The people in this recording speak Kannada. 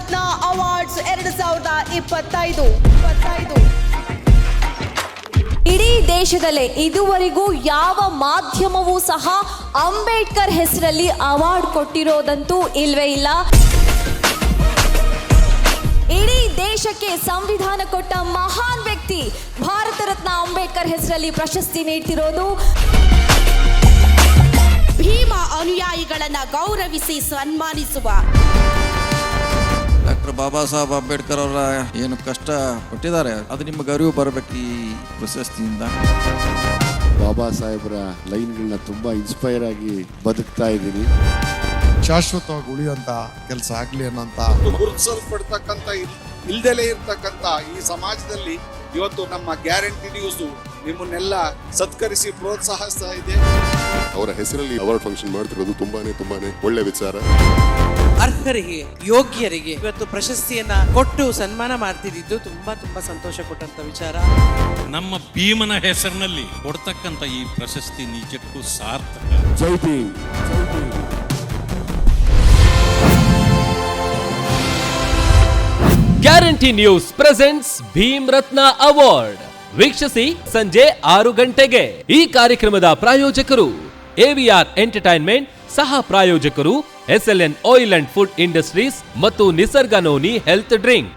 ರತ್ನ ಅವಾರ್ಡ್ಸ್ 2025. ಇಡೀ ದೇಶದಲ್ಲೇ ಇದುವರೆಗೂ ಯಾವ ಮಾಧ್ಯಮವೂ ಸಹ ಅಂಬೇಡ್ಕರ್ ಹೆಸರಲ್ಲಿ ಅವಾರ್ಡ್ ಕೊಟ್ಟಿರೋದಂತೂ ಇಲ್ವೇ ಇಲ್ಲ. ಇಡೀ ದೇಶಕ್ಕೆ ಸಂವಿಧಾನ ಕೊಟ್ಟ ಮಹಾನ್ ವ್ಯಕ್ತಿ ಭಾರತ ರತ್ನ ಅಂಬೇಡ್ಕರ್ ಹೆಸರಲ್ಲಿ ಪ್ರಶಸ್ತಿ ನೀಡ್ತಿರೋದು. ಭೀಮ ಅನುಯಾಯಿಗಳನ್ನ ಗೌರವಿಸಿ ಸನ್ಮಾನಿಸುವ ಡಾಕ್ಟರ್ ಬಾಬಾ ಸಾಹೇಬ್ ಅಂಬೇಡ್ಕರ್ ಅವರ ಏನು ಕಷ್ಟ ಕೊಟ್ಟಿದ್ದಾರೆ ಅದು ನಿಮಗೆ ಅರಿವು ಬರಬೇಕು ಈ ಪ್ರಶಸ್ತಿಯಿಂದ. ಬಾಬಾ ಸಾಹೇಬ್ರ ಲೈನ್ಗಳನ್ನ ತುಂಬಾ ಇನ್ಸ್ಪೈರ್ ಆಗಿ ಬದುಕ್ತಾ ಇದ್ದೀನಿ. ಶಾಶ್ವತವಾಗಿ ಉಳಿಯುವಂತ ಕೆಲಸ ಆಗ್ಲಿ ಅನ್ನೋಂತ ಗುರುತಿಸಲ್ಪಡ್ತಕ್ಕಂಥ ಇಲ್ದಲೇ ಇರ್ತಕ್ಕಂಥ ಈ ಸಮಾಜದಲ್ಲಿ ಇವತ್ತು ನಮ್ಮ ಗ್ಯಾರಂಟಿ ನ್ಯೂಸ್ ನಿಮ್ಮನ್ನೆಲ್ಲ ಸತ್ಕರಿಸಿ ಪ್ರೋತ್ಸಾಹಿಸ್ತಾ ಇದೆ. ಅವರ ಹೆಸರಲ್ಲಿ ಅವಾರ್ಡ್ ಫಂಕ್ಷನ್ ಮಾಡ್ತಿರೋದು ತುಂಬಾನೇ ಒಳ್ಳೆ ವಿಚಾರ. ಅರ್ಹರಿಗೆ ಯೋಗ್ಯರಿಗೆ ಇವತ್ತು ಪ್ರಶಸ್ತಿಯನ್ನ ಕೊಟ್ಟು ಸನ್ಮಾನ ಮಾಡ್ತಿದ್ದು ತುಂಬಾ ಸಂತೋಷ ಕೊಟ್ಟಂತ ವಿಚಾರ. ನಮ್ಮ ಭೀಮನ ಹೆಸರಿನಲ್ಲಿ ಕೊಡ್ತಕ್ಕಂಥ ಈ ಪ್ರಶಸ್ತಿ ನಿಜಕ್ಕೂ ಸಾರ್ಥಕ. ಜೈ Bhim. Guarantee news presents Bhim Ratna award. ವೀಕ್ಷಿಸಿ ಸಂಜೆ 6 ಗಂಟೆಗೆ. ಈ ಕಾರ್ಯಕ್ರಮದ ಪ್ರಾಯೋಜಕರು AVR ಎಂಟರ್ಟೈನ್ಮೆಂಟ್, ಸಹ ಪ್ರಾಯೋಜಕರು SLN oil and food industries ಮತ್ತು ನಿಸರ್ಗ ನೋನಿ ಹೆಲ್ತ್ ಡ್ರಿಂಕ್.